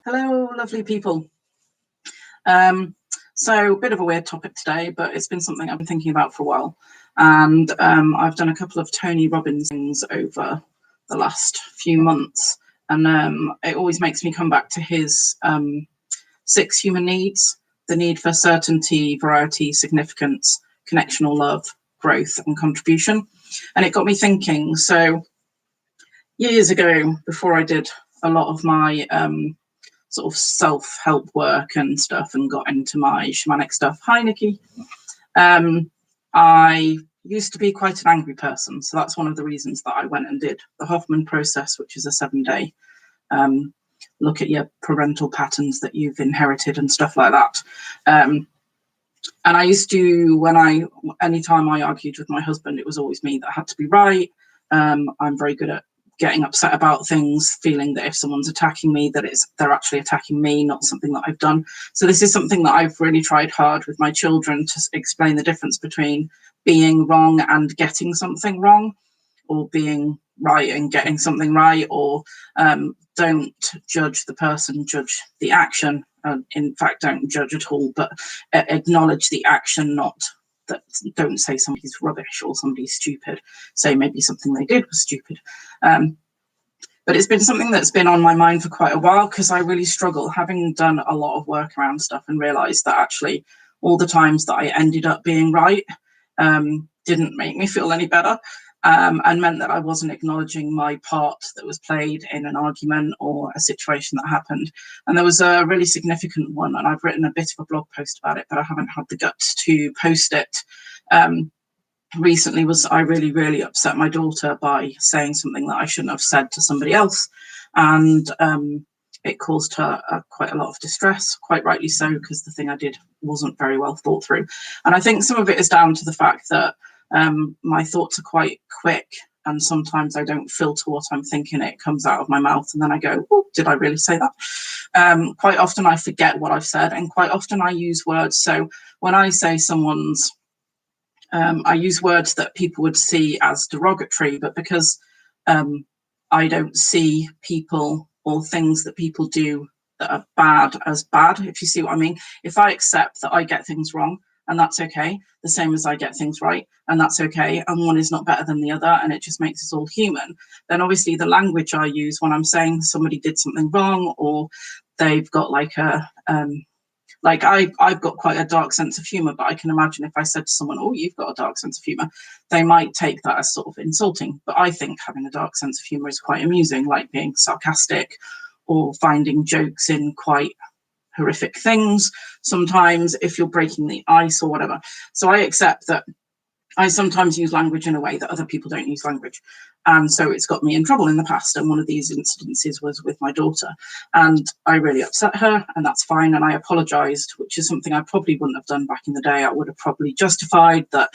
Hello, lovely people. So a bit of a weird topic today, but it's been something I've been thinking about for a while. And I've done a couple of Tony Robbins things over the last few months. And it always makes me come back to his 6 human needs: the need for certainty, variety, significance, connectional love, growth, and contribution. And it got me thinking. So years ago, before I did a lot of my sort of self-help work and stuff and got into my shamanic stuff. Hi, Nikki. I used to be quite an angry person. So that's one of the reasons that I went and did the Hoffman process, which is a 7-day look at your parental patterns that you've inherited and stuff like that. And I used to, anytime I argued with my husband, it was always me that had to be right. I'm very good at getting upset about things, feeling that if someone's attacking me, that they're actually attacking me, not something that I've done. So this is something that I've really tried hard with my children to explain the difference between being wrong and getting something wrong, or being right and getting something right, or don't judge the person, judge the action. In fact, don't judge at all, but acknowledge the action, not that. Don't say somebody's rubbish or somebody's stupid. Say maybe something they did was stupid. But it's been something that's been on my mind for quite a while, because I really struggle, having done a lot of work around stuff and realized that actually all the times that I ended up being right didn't make me feel any better, and meant that I wasn't acknowledging my part that was played in an argument or a situation that happened. And there was a really significant one, and I've written a bit of a blog post about it, but I haven't had the guts to post it. Recently I really upset my daughter by saying something that I shouldn't have said to somebody else, and it caused her quite a lot of distress, quite rightly so, because the thing I did wasn't very well thought through. And I think some of it is down to the fact that my thoughts are quite quick, and sometimes I don't filter what I'm thinking. It comes out of my mouth and then I go, oh, did I really say that? Quite often I forget what I've said, and quite often I use words. So when I say someone's I use words that people would see as derogatory, but because I don't see people or things that people do that are bad as bad, if you see what I mean. If I accept that I get things wrong, and that's okay, the same as I get things right, and that's okay, and one is not better than the other, and it just makes us all human, then obviously the language I use when I'm saying somebody did something wrong, or they've got like I've got quite a dark sense of humor, but I can imagine if I said to someone, oh, you've got a dark sense of humor, they might take that as sort of insulting. But I think having a dark sense of humor is quite amusing, like being sarcastic or finding jokes in quite horrific things sometimes, if you're breaking the ice or whatever. So I accept that I sometimes use language in a way that other people don't use language. And so it's got me in trouble in the past. And one of these incidences was with my daughter. And I really upset her, and that's fine. And I apologized, which is something I probably wouldn't have done back in the day. I would have probably justified that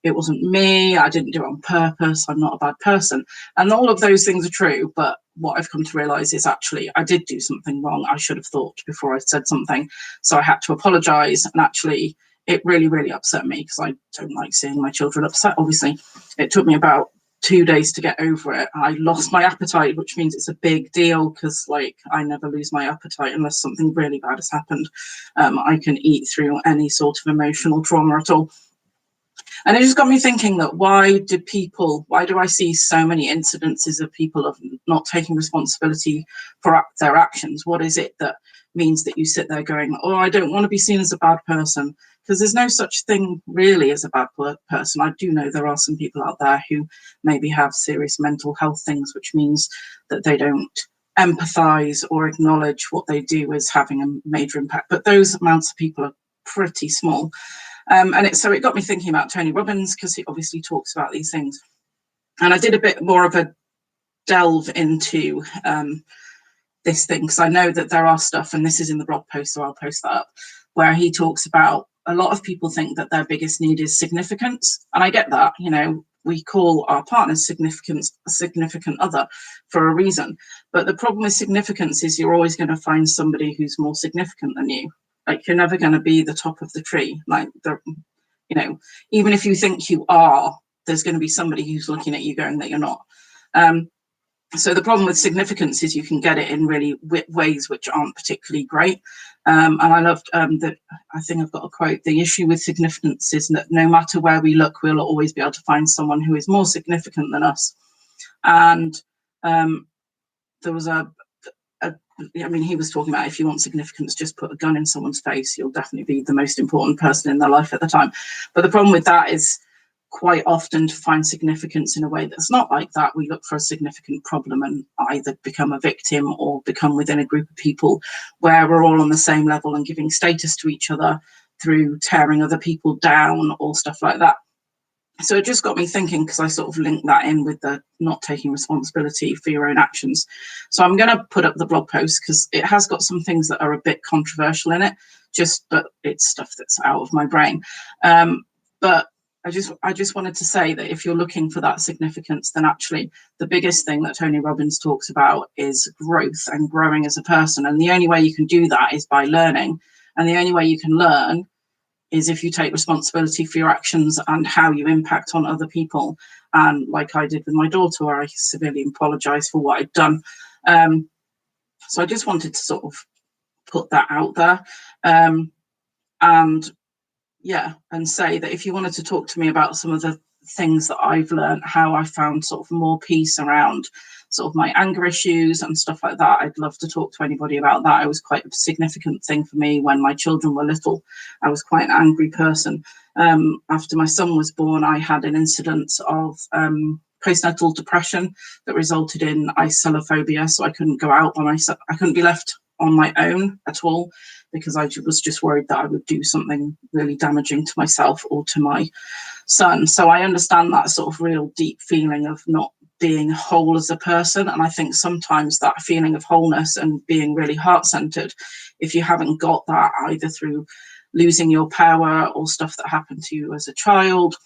it wasn't me. I didn't do it on purpose. I'm not a bad person. And all of those things are true. But what I've come to realize is actually I did do something wrong. I should have thought before I said something. So I had to apologize. And actually, it really upset me, because I don't like seeing my children upset, obviously. It took me about 2 days to get over it. I lost my appetite, which means it's a big deal, because like I never lose my appetite unless something really bad has happened. I can eat through any sort of emotional trauma at all. And it just got me thinking that why do I see so many incidences of people of not taking responsibility for their actions? What is it that means that you sit there going, oh, I don't want to be seen as a bad person? Because there's no such thing really as a bad person. I do know there are some people out there who maybe have serious mental health things, which means that they don't empathize or acknowledge what they do as having a major impact. But those amounts of people are pretty small. So it got me thinking about Tony Robbins, because he obviously talks about these things. And I did a bit more of a delve into this thing, because I know that there are stuff, and this is in the blog post, so I'll post that up, where he talks about a lot of people think that their biggest need is significance. And I get that, we call our partners a significant other for a reason. But the problem with significance is you're always going to find somebody who's more significant than you. Like, you're never going to be the top of the tree. Like, even if you think you are, there's going to be somebody who's looking at you going that you're not. So the problem with significance is you can get it in really ways which aren't particularly great. And I loved that. I think I've got a quote. The issue with significance is that no matter where we look, we'll always be able to find someone who is more significant than us. And there was I mean, he was talking about if you want significance, just put a gun in someone's face. You'll definitely be the most important person in their life at the time. But the problem with that is quite often to find significance in a way that's not like that, we look for a significant problem and either become a victim or become within a group of people where we're all on the same level and giving status to each other through tearing other people down or stuff like that. So it just got me thinking, because I sort of linked that in with the not taking responsibility for your own actions. So I'm going to put up the blog post because it has got some things that are a bit controversial in it, but it's stuff that's out of my brain. But I just wanted to say that if you're looking for that significance, then actually the biggest thing that Tony Robbins talks about is growth and growing as a person. And the only way you can do that is by learning. And the only way you can learn is if you take responsibility for your actions and how you impact on other people. And like I did with my daughter, where I severely apologized for what I'd done. So I just wanted to sort of put that out there. And say that if you wanted to talk to me about some of the things that I've learned, how I found sort of more peace around sort of my anger issues and stuff like that, I'd love to talk to anybody about that. It was quite a significant thing for me when my children were little. I was quite an angry person. After my son was born, I had an incident of postnatal depression that resulted in islamophobia. So I couldn't go out by myself. I couldn't be left on my own at all, because I was just worried that I would do something really damaging to myself or to my son. So I understand that sort of real deep feeling of not being whole as a person. And I think sometimes that feeling of wholeness and being really heart-centered, if you haven't got that either through losing your power or stuff that happened to you as a child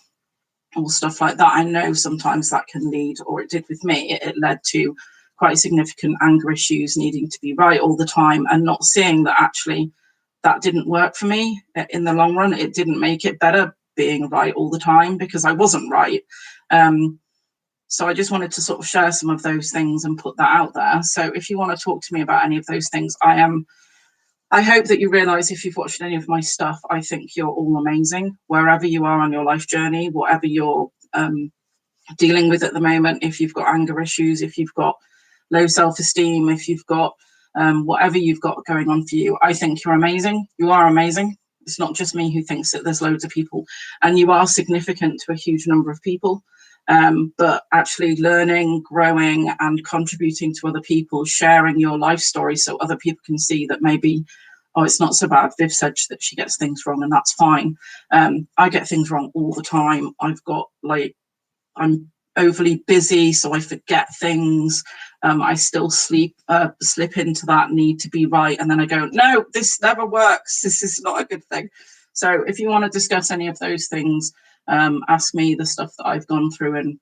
or stuff like that, I know sometimes that can lead, or it did with me, it led to quite significant anger issues, needing to be right all the time and not seeing that actually that didn't work for me in the long run. It didn't make it better being right all the time, because I wasn't right. So I just wanted to sort of share some of those things and put that out there. So if you want to talk to me about any of those things, I hope that you realize, if you've watched any of my stuff, I think you're all amazing, wherever you are on your life journey, whatever you're dealing with at the moment. If you've got anger issues, if you've got low self-esteem, if you've got whatever you've got going on for you, I think you're amazing. You are amazing. It's not just me who thinks that. There's loads of people, and you are significant to a huge number of people. But actually learning, growing and contributing to other people, sharing your life story so other people can see that maybe, oh, it's not so bad. Viv said that she gets things wrong and that's fine. I get things wrong all the time. I'm overly busy, so I forget things. I still slip into that need to be right. And then I go, no, this never works. This is not a good thing. So if you want to discuss any of those things, ask me the stuff that I've gone through and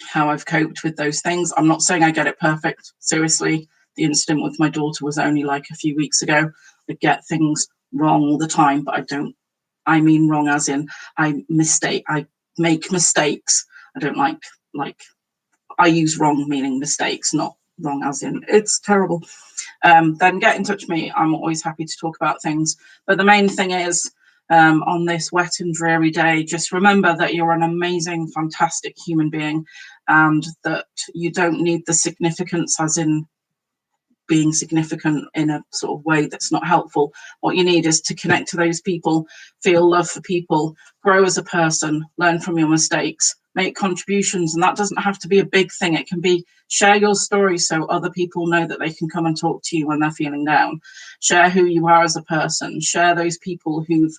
how I've coped with those things. I'm not saying I get it perfect. Seriously, the incident with my daughter was only like a few weeks ago. I get things wrong all the time, but I mean wrong as in I make mistakes. I don't like I use wrong meaning mistakes, not wrong as in it's terrible. Then get in touch with me. I'm always happy to talk about things. But the main thing is, on this wet and dreary day, just remember that you're an amazing, fantastic human being, and that you don't need the significance as in being significant in a sort of way that's not helpful. What you need is to connect to those people, feel love for people, grow as a person, learn from your mistakes, make contributions. And that doesn't have to be a big thing. It can be share your story so other people know that they can come and talk to you when they're feeling down. Share who you are as a person. Share those people who've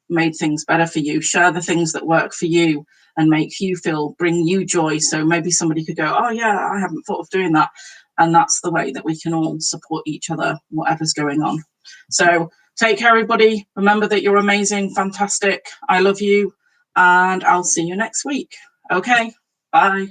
made things better for you. Share the things that work for you and make you bring you joy. So maybe somebody could go, oh yeah, I haven't thought of doing that. And that's the way that we can all support each other, whatever's going on. So take care, everybody. Remember that you're amazing, fantastic. I love you. And I'll see you next week. Okay, bye.